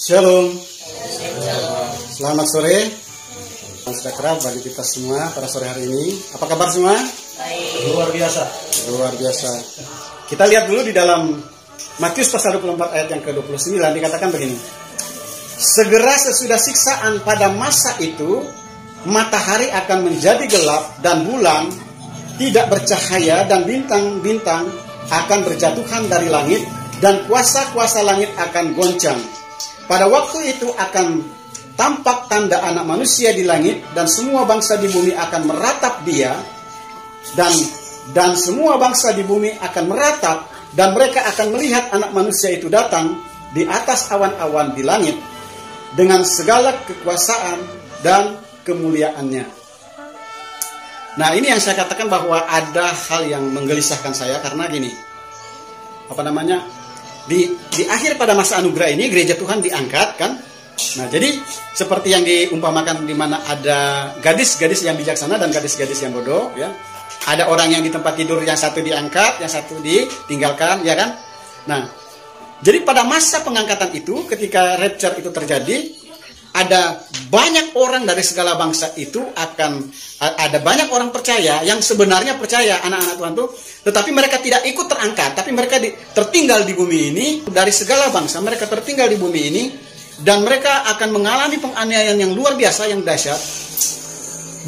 Shalom. Selamat sore. Sejahtera bagi kita semua pada sore hari ini. Apa kabar semua? Baik. Luar biasa. Luar biasa. Kita lihat dulu di dalam Matius pasal 24 ayat yang ke-29 dikatakan begini. Segera sesudah siksaan pada masa itu, matahari akan menjadi gelap dan bulan tidak bercahaya dan bintang-bintang akan berjatuhan dari langit dan kuasa-kuasa langit akan goncang. Pada waktu itu akan tampak tanda anak manusia di langit dan semua bangsa di bumi akan meratap dia dan semua bangsa di bumi akan meratap dan mereka akan melihat anak manusia itu datang di atas awan-awan di langit dengan segala kekuasaan dan kemuliaannya. Nah, ini yang saya katakan bahwa ada hal yang menggelisahkan saya karena gini. Di akhir pada masa anugerah ini gereja Tuhan diangkat kan. Nah, jadi seperti yang diumpamakan di mana ada gadis-gadis yang bijaksana dan gadis-gadis yang bodoh ya. Ada orang yang di tempat tidur yang satu diangkat, yang satu ditinggalkan ya kan. Nah, jadi pada masa pengangkatan itu ketika rapture itu terjadi, ada banyak orang dari segala bangsa itu ada banyak orang percaya yang sebenarnya percaya anak-anak Tuhan itu, tetapi mereka tidak ikut terangkat, tapi mereka tertinggal di bumi ini. Dari segala bangsa mereka tertinggal di bumi ini dan mereka akan mengalami penganiayaan yang luar biasa, yang dahsyat,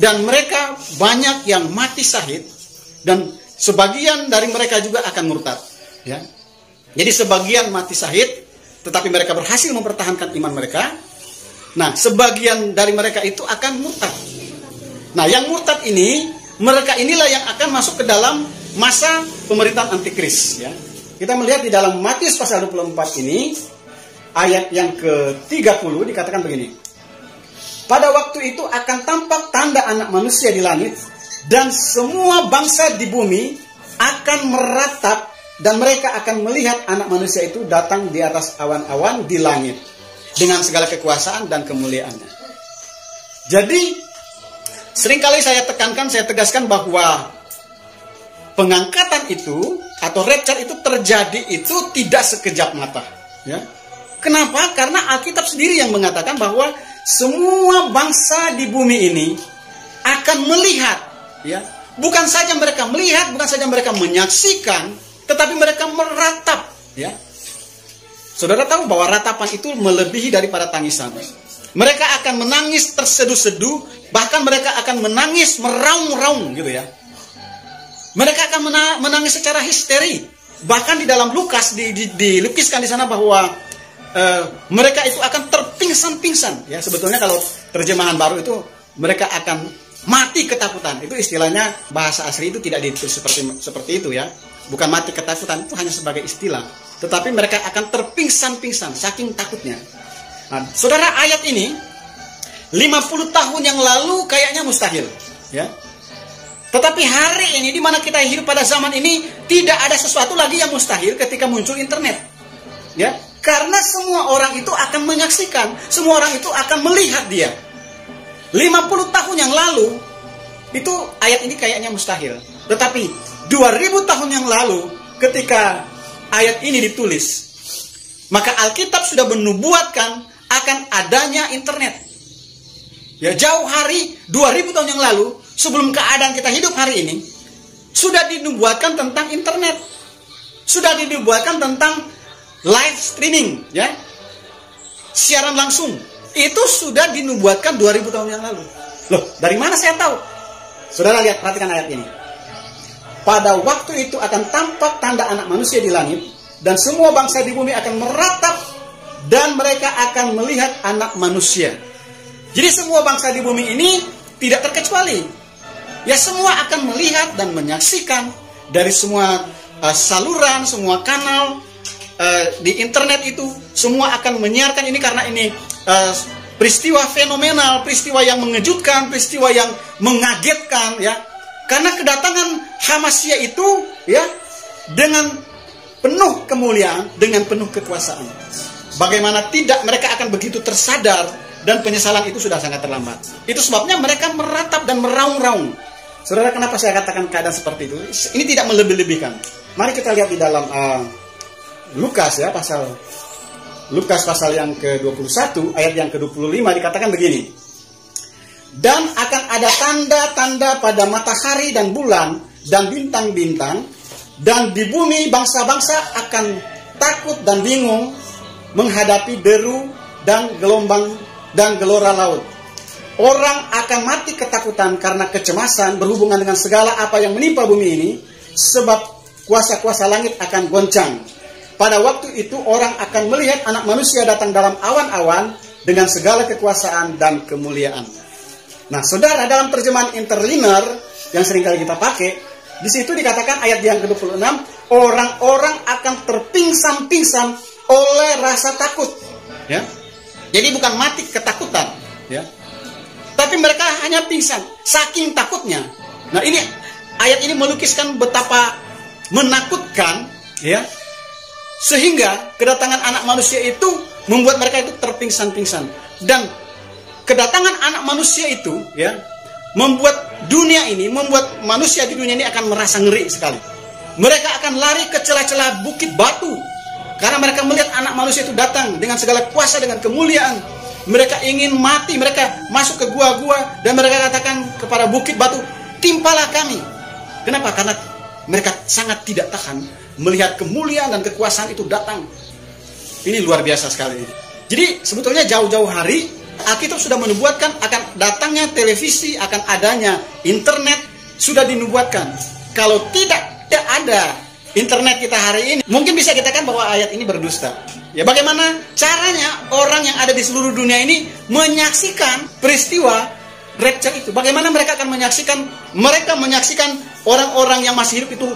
dan mereka banyak yang mati syahid dan sebagian dari mereka juga akan murtad ya. Jadi sebagian mati syahid tetapi mereka berhasil mempertahankan iman mereka. Nah, sebagian dari mereka itu akan murtad. Nah, yang murtad ini, mereka inilah yang akan masuk ke dalam masa pemerintahan antikris ya. Kita melihat di dalam Matius pasal 24 ini ayat yang ke-30 dikatakan begini. Pada waktu itu akan tampak tanda anak manusia di langit dan semua bangsa di bumi akan meratap dan mereka akan melihat anak manusia itu datang di atas awan-awan di langit dengan segala kekuasaan dan kemuliaannya. Jadi seringkali saya tegaskan bahwa pengangkatan itu atau rapture itu terjadi itu tidak sekejap mata ya. Kenapa? Karena Alkitab sendiri yang mengatakan bahwa semua bangsa di bumi ini akan melihat ya. Bukan saja mereka melihat, bukan saja mereka menyaksikan, tetapi mereka meratap ya. Saudara tahu bahwa ratapan itu melebihi daripada tangisan. Mereka akan menangis terseduh-seduh, bahkan mereka akan menangis meraung-raung gitu ya. Mereka akan menangis secara histeri. Bahkan di dalam Lukas dilukiskan di sana bahwa mereka itu akan terpingsan-pingsan ya. Sebetulnya kalau terjemahan baru itu mereka akan mati ketakutan. Itu istilahnya, bahasa asli itu tidak ditulis seperti itu ya. Bukan mati ketakutan, itu hanya sebagai istilah. Tetapi mereka akan terpingsan-pingsan saking takutnya. Nah, saudara, ayat ini 50 tahun yang lalu kayaknya mustahil ya. Tetapi hari ini di mana kita hidup pada zaman ini tidak ada sesuatu lagi yang mustahil ketika muncul internet. Ya, karena semua orang itu akan menyaksikan, semua orang itu akan melihat dia. 50 tahun yang lalu itu ayat ini kayaknya mustahil. Tetapi 2000 tahun yang lalu ketika ayat ini ditulis, maka Alkitab sudah menubuatkan akan adanya internet. Ya, jauh hari 2000 tahun yang lalu, sebelum keadaan kita hidup hari ini, sudah dinubuatkan tentang internet. Sudah dinubuatkan tentang live streaming, ya. Siaran langsung. Itu sudah dinubuatkan 2000 tahun yang lalu. Loh, dari mana saya tahu? Saudara lihat, perhatikan ayat ini. Pada waktu itu akan tampak tanda anak manusia di langit dan semua bangsa di bumi akan meratap dan mereka akan melihat anak manusia. Jadi semua bangsa di bumi ini tidak terkecuali. Ya, semua akan melihat dan menyaksikan dari semua saluran, semua kanal di internet itu, semua akan menyiarkan ini karena ini peristiwa fenomenal, peristiwa yang mengejutkan, peristiwa yang mengagetkan ya. Karena kedatangan Hamasia itu ya dengan penuh kemuliaan, dengan penuh kekuasaan. Bagaimana tidak mereka akan begitu tersadar dan penyesalan itu sudah sangat terlambat. Itu sebabnya mereka meratap dan meraung-raung. Saudara, kenapa saya katakan keadaan seperti itu? Ini tidak melebih-lebihkan. Mari kita lihat di dalam Lukas ya pasal Lukas pasal yang ke-21 ayat yang ke-25 dikatakan begini. Dan akan ada tanda-tanda pada matahari dan bulan dan bintang-bintang, dan di bumi bangsa-bangsa akan takut dan bingung menghadapi deru dan gelombang dan gelora laut. Orang akan mati ketakutan karena kecemasan berhubungan dengan segala apa yang menimpa bumi ini, sebab kuasa-kuasa langit akan goncang. Pada waktu itu orang akan melihat anak manusia datang dalam awan-awan dengan segala kekuasaan dan kemuliaan. Nah, saudara, dalam terjemahan interlinear yang seringkali kita pakai, di situ dikatakan ayat yang ke-26, orang-orang akan terpingsan-pingsan oleh rasa takut. Ya. Jadi bukan mati ketakutan, ya. Tapi mereka hanya pingsan saking takutnya. Nah, ini ayat ini melukiskan betapa menakutkan, ya. Sehingga kedatangan anak manusia itu membuat mereka itu terpingsan-pingsan. Dan kedatangan anak manusia itu, ya, membuat dunia ini, membuat manusia di dunia ini akan merasa ngeri sekali. Mereka akan lari ke celah-celah bukit batu karena mereka melihat anak manusia itu datang dengan segala kuasa, dengan kemuliaan. Mereka ingin mati, mereka masuk ke gua-gua dan mereka katakan kepada bukit batu, timpalah kami. Kenapa? Karena mereka sangat tidak tahan melihat kemuliaan dan kekuasaan itu datang. Ini luar biasa sekali. Jadi sebetulnya jauh-jauh hari Alkitab sudah menubuatkan akan datangnya televisi, akan adanya internet, sudah dinubuatkan. Kalau tidak ada internet kita hari ini, mungkin bisa kita katakan bahwa ayat ini berdusta. Ya, bagaimana caranya orang yang ada di seluruh dunia ini menyaksikan peristiwa rapture itu? Bagaimana mereka akan menyaksikan? Mereka menyaksikan orang-orang yang masih hidup itu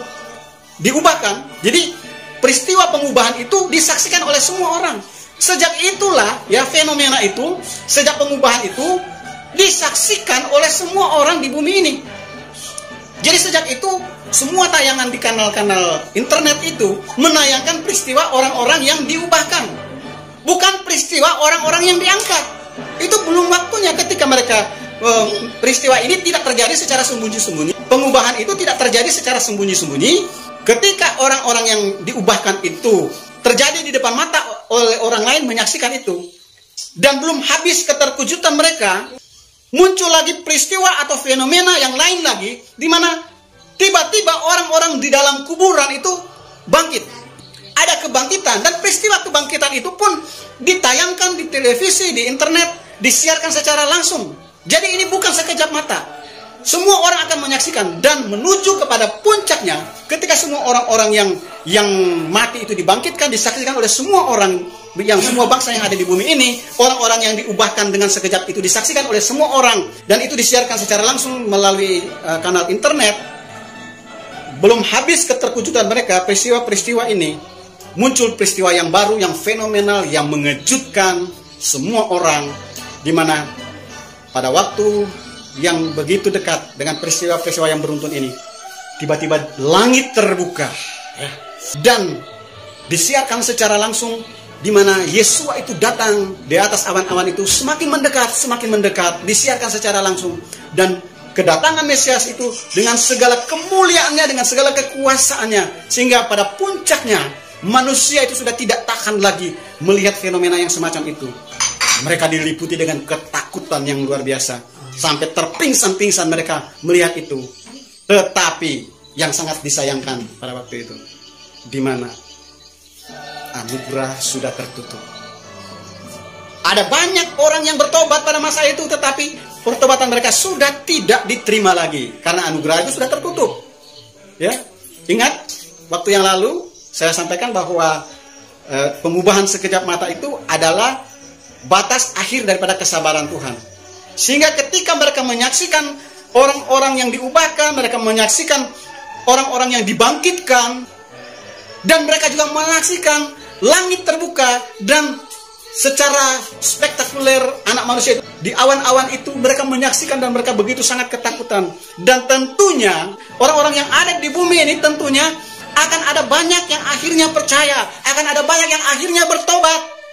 diubahkan. Jadi peristiwa pengubahan itu disaksikan oleh semua orang. Sejak itulah, ya, fenomena itu, sejak pengubahan itu disaksikan oleh semua orang di bumi ini. Jadi sejak itu semua tayangan di kanal-kanal internet itu menayangkan peristiwa orang-orang yang diubahkan, bukan peristiwa orang-orang yang diangkat. Itu belum waktunya ketika mereka peristiwa ini tidak terjadi secara sembunyi-sembunyi. Pengubahan itu tidak terjadi secara sembunyi-sembunyi. Ketika orang-orang yang diubahkan itu terjadi di depan mata oleh orang lain menyaksikan itu, dan belum habis keterkejutan mereka, muncul lagi peristiwa atau fenomena yang lain lagi, di mana tiba-tiba orang-orang di dalam kuburan itu bangkit. Ada kebangkitan, dan peristiwa kebangkitan itu pun ditayangkan di televisi, di internet, disiarkan secara langsung. Jadi ini bukan sekejap mata. Semua orang akan menyaksikan, dan menuju kepada puncaknya ketika semua orang-orang yang mati itu dibangkitkan, disaksikan oleh semua orang, yang semua bangsa yang ada di bumi ini. Orang-orang yang diubahkan dengan sekejap itu disaksikan oleh semua orang, dan itu disiarkan secara langsung melalui kanal internet. Belum habis keterkejutan mereka, peristiwa-peristiwa ini, muncul peristiwa yang baru, yang fenomenal, yang mengejutkan semua orang, di mana pada waktu yang begitu dekat dengan peristiwa-peristiwa yang beruntun ini, tiba-tiba langit terbuka, ya, dan disiarkan secara langsung, di mana Yesua itu datang di atas awan-awan itu semakin mendekat, disiarkan secara langsung, dan kedatangan Mesias itu dengan segala kemuliaannya, dengan segala kekuasaannya, sehingga pada puncaknya manusia itu sudah tidak tahan lagi melihat fenomena yang semacam itu. Mereka diliputi dengan ketakutan yang luar biasa, sampai terpingsan-pingsan mereka melihat itu. Tetapi yang sangat disayangkan pada waktu itu, di mana anugerah sudah tertutup. Ada banyak orang yang bertobat pada masa itu, tetapi pertobatan mereka sudah tidak diterima lagi karena anugerah itu sudah tertutup. Ya, ingat waktu yang lalu saya sampaikan bahwa pengubahan sekejap mata itu adalah batas akhir daripada kesabaran Tuhan. Sehingga ketika mereka menyaksikan orang-orang yang diubahkan, mereka menyaksikan orang-orang yang dibangkitkan, dan mereka juga menyaksikan langit terbuka, dan secara spektakuler anak manusia itu di awan-awan itu mereka menyaksikan, dan mereka begitu sangat ketakutan. Dan tentunya orang-orang yang ada di bumi ini tentunya akan ada banyak yang akhirnya percaya, akan ada banyak yang akhirnya bertobat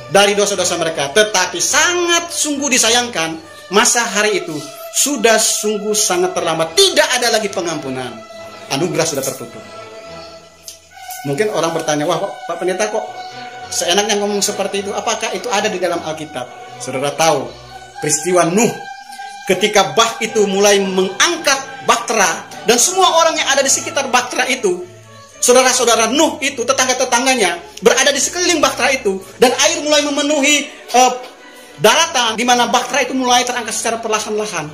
dari dosa-dosa mereka. Tetapi sangat sungguh disayangkan, masa hari itu sudah sungguh sangat terlambat. Tidak ada lagi pengampunan. Anugerah sudah tertutup. Mungkin orang bertanya, wah Pak Pendeta, kok seenaknya ngomong seperti itu. Apakah itu ada di dalam Alkitab? Saudara tahu peristiwa Nuh ketika bah itu mulai mengangkat bahtera, dan semua orang yang ada di sekitar bahtera itu, saudara-saudara Nuh itu, tetangga-tetangganya berada di sekeliling bahtera itu, dan air mulai memenuhi daratan di mana bahtera itu mulai terangkat secara perlahan-lahan.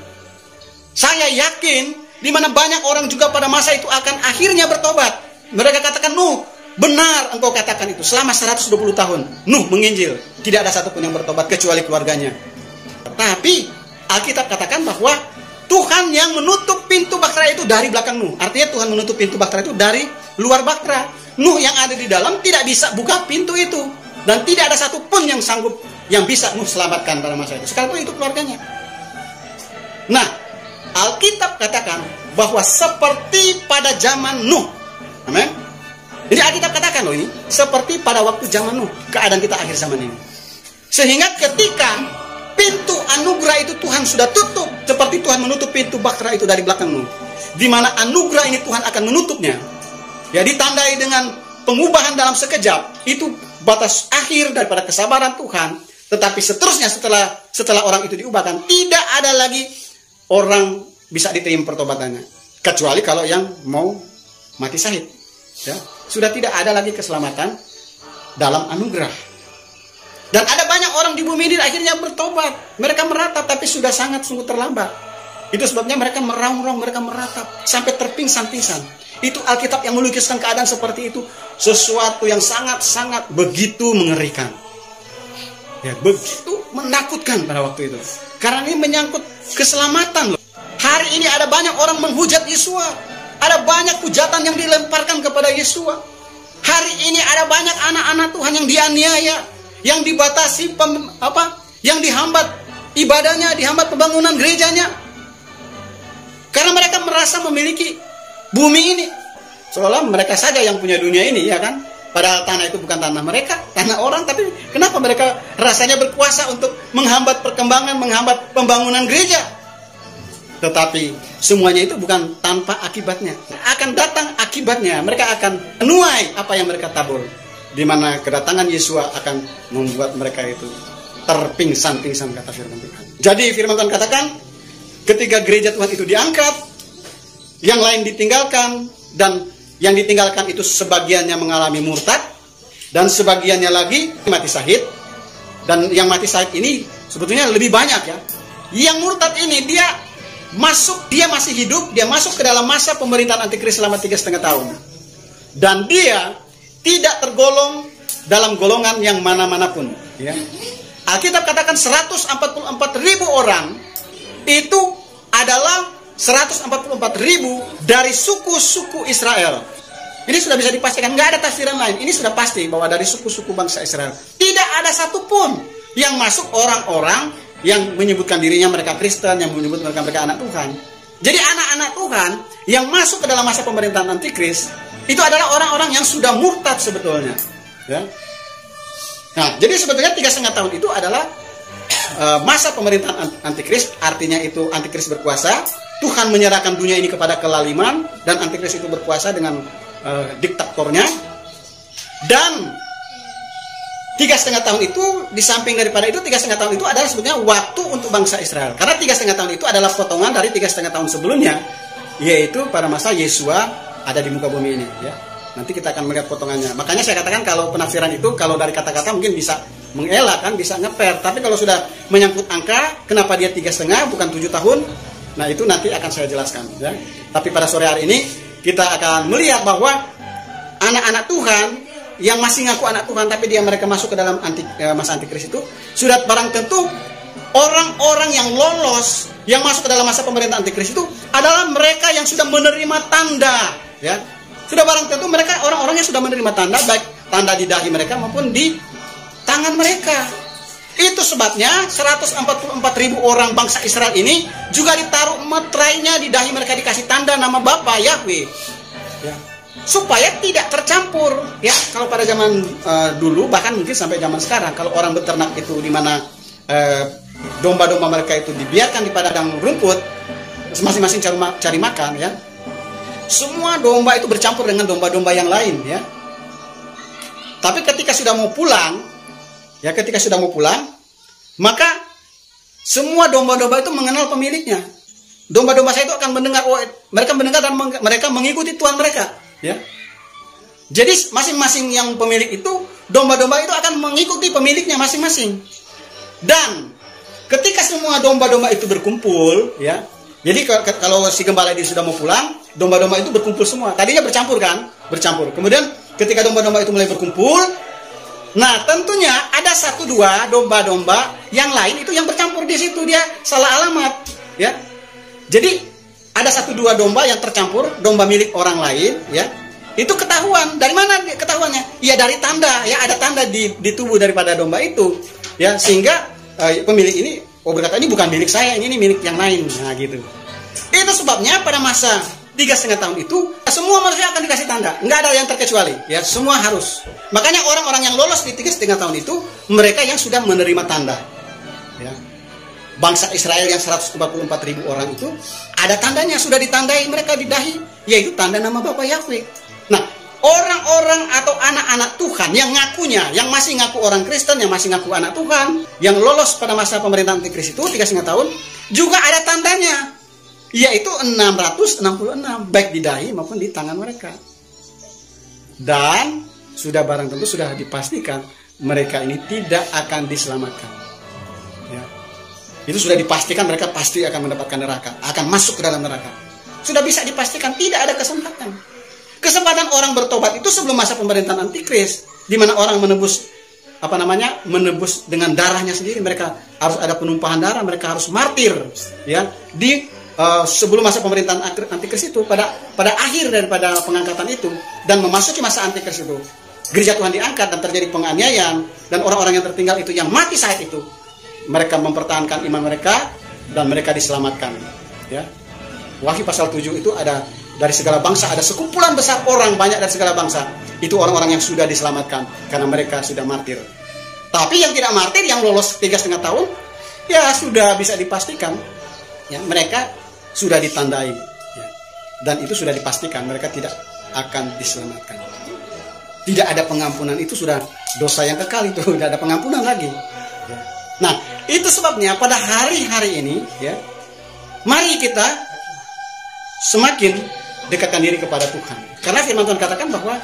Saya yakin di mana banyak orang juga pada masa itu akan akhirnya bertobat. Mereka katakan, Nuh, benar engkau katakan itu. Selama 120 tahun Nuh menginjil, tidak ada satupun yang bertobat kecuali keluarganya. Tapi Alkitab katakan bahwa Tuhan yang menutup pintu bahtera itu dari belakang Nuh. Artinya Tuhan menutup pintu bahtera itu dari luar bahtera. Nuh yang ada di dalam tidak bisa buka pintu itu, dan tidak ada satupun yang sanggup, yang bisa Nuh selamatkan pada masa itu. Sekalipun itu keluarganya. Nah, Alkitab katakan bahwa seperti pada zaman Nuh. Amin. Jadi Alkitab katakan loh ini, seperti pada waktu zaman Nuh, keadaan kita akhir zaman ini. Sehingga ketika pintu anugerah itu Tuhan sudah tutup, seperti Tuhan menutup pintu bahtera itu dari belakang Nuh, di mana anugerah ini Tuhan akan menutupnya. Ya, ditandai dengan pengubahan dalam sekejap. Itu batas akhir daripada kesabaran Tuhan. Tetapi seterusnya setelah orang itu diubahkan, tidak ada lagi orang bisa diterima pertobatannya, kecuali kalau yang mau mati syahid. Ya, sudah tidak ada lagi keselamatan dalam anugerah. Dan ada banyak orang di bumi ini akhirnya bertobat. Mereka meratap, tapi sudah sangat sungguh terlambat. Itu sebabnya mereka meraung-raung, mereka meratap sampai terpingsan-pingsan. Itu Alkitab yang melukiskan keadaan seperti itu, sesuatu yang sangat-sangat begitu mengerikan. Ya, begitu menakutkan pada waktu itu. Karena ini menyangkut keselamatan loh. Hari ini ada banyak orang menghujat Yesua. Ada banyak hujatan yang dilemparkan kepada Yesua. Hari ini ada banyak anak-anak Tuhan yang dianiaya, yang dibatasi yang dihambat ibadahnya, dihambat pembangunan gerejanya. Karena mereka merasa memiliki bumi ini. Seolah mereka saja yang punya dunia ini, ya kan? Padahal tanah itu bukan tanah mereka, tanah orang. Tapi kenapa mereka rasanya berkuasa untuk menghambat perkembangan, menghambat pembangunan gereja? Tetapi semuanya itu bukan tanpa akibatnya. Akan datang akibatnya. Mereka akan menuai apa yang mereka tabur. Di mana kedatangan Yesua akan membuat mereka itu terpingsan-pingsan, kata firman Tuhan. Jadi firman Tuhan katakan, ketika gereja Tuhan itu diangkat, yang lain ditinggalkan, dan yang ditinggalkan itu sebagiannya mengalami murtad, dan sebagiannya lagi mati syahid. Dan yang mati syahid ini sebetulnya lebih banyak ya. Yang murtad ini dia masih hidup, dia masuk ke dalam masa pemerintahan antikris selama 3,5 tahun. Dan dia tidak tergolong dalam golongan yang mana-manapun. Ya. Alkitab katakan 144.000 orang itu adalah 144.000 dari suku-suku Israel. Ini sudah bisa dipastikan, nggak ada tafsiran lain. Ini sudah pasti bahwa dari suku-suku bangsa Israel. Tidak ada satupun yang masuk orang-orang yang menyebutkan dirinya mereka Kristen, yang menyebut mereka anak Tuhan. Jadi anak-anak Tuhan yang masuk ke dalam masa pemerintahan antikris itu adalah orang-orang yang sudah murtad sebetulnya. Ya. Nah, jadi sebetulnya 3,5 tahun itu adalah masa pemerintahan antikris. Artinya itu antikris berkuasa. Tuhan menyerahkan dunia ini kepada kelaliman, dan antikris itu berkuasa dengan diktatornya. Dan 3,5 tahun itu, di samping daripada itu, 3,5 tahun itu adalah sebetulnya waktu untuk bangsa Israel. Karena 3,5 tahun itu adalah potongan dari 3,5 tahun sebelumnya, yaitu pada masa Yesua ada di muka bumi ini. Ya. Nanti kita akan melihat potongannya. Makanya saya katakan kalau penafsiran itu, kalau dari kata-kata mungkin bisa mengelak, kan, bisa ngeper. Tapi kalau sudah menyangkut angka, kenapa dia 3,5 bukan 7 tahun? Nah, itu nanti akan saya jelaskan. Ya. Tapi pada sore hari ini kita akan melihat bahwa anak-anak Tuhan yang masih ngaku anak Tuhan, tapi mereka masuk ke dalam masa antikris itu, sudah barang tentu orang-orang yang lolos, yang masuk ke dalam masa pemerintahan antikris itu adalah mereka yang sudah menerima tanda. Ya. Sudah barang tentu mereka orang-orangnya sudah menerima tanda, baik tanda di dahi mereka maupun di tangan mereka. Itu sebabnya 144.000 orang bangsa Israel ini juga ditaruh meterainya di dahi mereka, dikasih tanda nama Bapa Yahweh. Ya. Supaya tidak tercampur. Ya, kalau pada zaman dulu, bahkan mungkin sampai zaman sekarang, kalau orang beternak itu di mana domba-domba mereka itu dibiarkan di padang rumput, masing-masing cari makan, ya. Semua domba itu bercampur dengan domba-domba yang lain, ya. Tapi ketika sudah mau pulang, ya ketika sudah mau pulang, maka semua domba-domba itu mengenal pemiliknya. Domba-domba saya itu akan mendengar, oh, mereka mendengar dan mereka mengikuti tuan mereka, ya. Jadi masing-masing yang pemilik itu, domba-domba itu akan mengikuti pemiliknya masing-masing. Dan ketika semua domba-domba itu berkumpul, ya. Jadi kalau si gembala ini sudah mau pulang, domba-domba itu berkumpul semua. Tadinya bercampur kan? Bercampur. Kemudian ketika domba-domba itu mulai berkumpul, nah tentunya ada 1-2 domba-domba yang lain itu yang bercampur di situ, dia salah alamat, ya. Jadi ada 1-2 domba yang tercampur, domba milik orang lain, ya. Itu ketahuan. Dari mana ketahuannya? Ya dari tanda, ya ada tanda di tubuh daripada domba itu, ya, sehingga pemilik ini, oh berkata ini bukan milik saya, ini milik yang lain. Nah gitu. Itu sebabnya pada masa 3,5 tahun itu semua manusia akan dikasih tanda, nggak ada yang terkecuali, ya, semua harus. Makanya orang-orang yang lolos di 3,5 tahun itu mereka yang sudah menerima tanda, ya. Bangsa Israel yang 144.000 orang itu ada tandanya, sudah ditandai mereka di dahi, yaitu tanda nama Bapa Yahweh. Nah, orang-orang atau anak-anak Tuhan yang ngakunya, yang masih ngaku orang Kristen, yang masih ngaku anak Tuhan, yang lolos pada masa pemerintahan Antikris itu 3,5 tahun, juga ada tandanya, yaitu 666, baik di dahi maupun di tangan mereka. Dan sudah barang tentu sudah dipastikan mereka ini tidak akan diselamatkan, ya. Itu sudah dipastikan mereka pasti akan mendapatkan neraka, akan masuk ke dalam neraka. Sudah bisa dipastikan, tidak ada kesempatan. Kesempatan orang bertobat itu sebelum masa pemerintahan Antikris, di mana orang menebus menebus dengan darahnya sendiri. Mereka harus ada penumpahan darah, mereka harus martir, ya, di sebelum masa pemerintahan Antikris itu, pada akhir daripada pengangkatan itu dan memasuki masa Antikris itu, gereja Tuhan diangkat dan terjadi penganiayaan, dan orang-orang yang tertinggal itu yang mati saat itu, mereka mempertahankan iman mereka dan mereka diselamatkan, ya. Wahyu pasal 7 itu ada dari segala bangsa, ada sekumpulan besar orang banyak dari segala bangsa. Itu orang-orang yang sudah diselamatkan karena mereka sudah martir. Tapi yang tidak martir, yang lolos 3,5 tahun, ya sudah bisa dipastikan, ya, mereka sudah ditandai, ya. Dan itu sudah dipastikan mereka tidak akan diselamatkan. Tidak ada pengampunan, itu sudah dosa yang kekal, itu tidak ada pengampunan lagi, ya. Nah, itu sebabnya pada hari-hari ini, ya, mari kita semakin dekatkan diri kepada Tuhan. Karena firman Tuhan katakan bahwa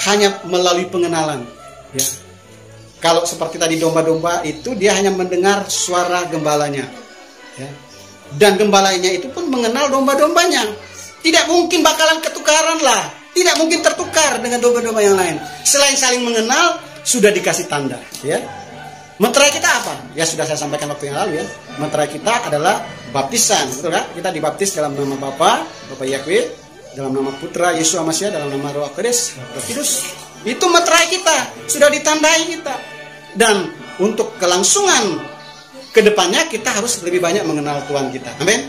hanya melalui pengenalan, ya. Kalau seperti tadi domba-domba itu, dia hanya mendengar suara gembalanya, ya. Dan gembalanya itu pun mengenal domba-dombanya. Tidak mungkin bakalan ketukaran lah, tidak mungkin tertukar dengan domba-domba yang lain. Selain saling mengenal, sudah dikasih tanda, ya. Meterai kita apa? Ya sudah saya sampaikan waktu yang lalu, ya. Meterai kita adalah baptisan, betul kan? Kita dibaptis dalam nama Bapa Yahweh, dalam nama Putra Yesus Masiah, dalam nama Roh Kudus. Itu meterai kita, sudah ditandai kita. Dan untuk kelangsungan kedepannya kita harus lebih banyak mengenal Tuhan kita. Amin.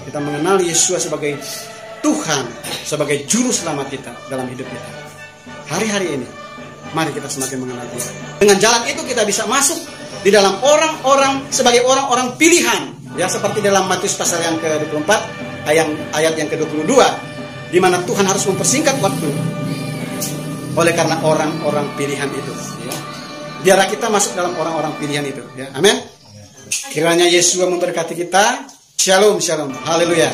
Kita mengenal Yesus sebagai Tuhan, sebagai juru selamat kita dalam hidup kita. Hari-hari ini mari kita semakin mengenal Dia. Dengan jalan itu kita bisa masuk di dalam orang-orang sebagai orang-orang pilihan, ya, seperti dalam Matius pasal yang ke-24 ayat yang ke-22, di mana Tuhan harus mempersingkat waktu oleh karena orang-orang pilihan itu, ya. Biarlah kita masuk dalam orang-orang pilihan itu, ya. Amin. Kiranya Yesus memberkati kita. Shalom, shalom. Haleluya.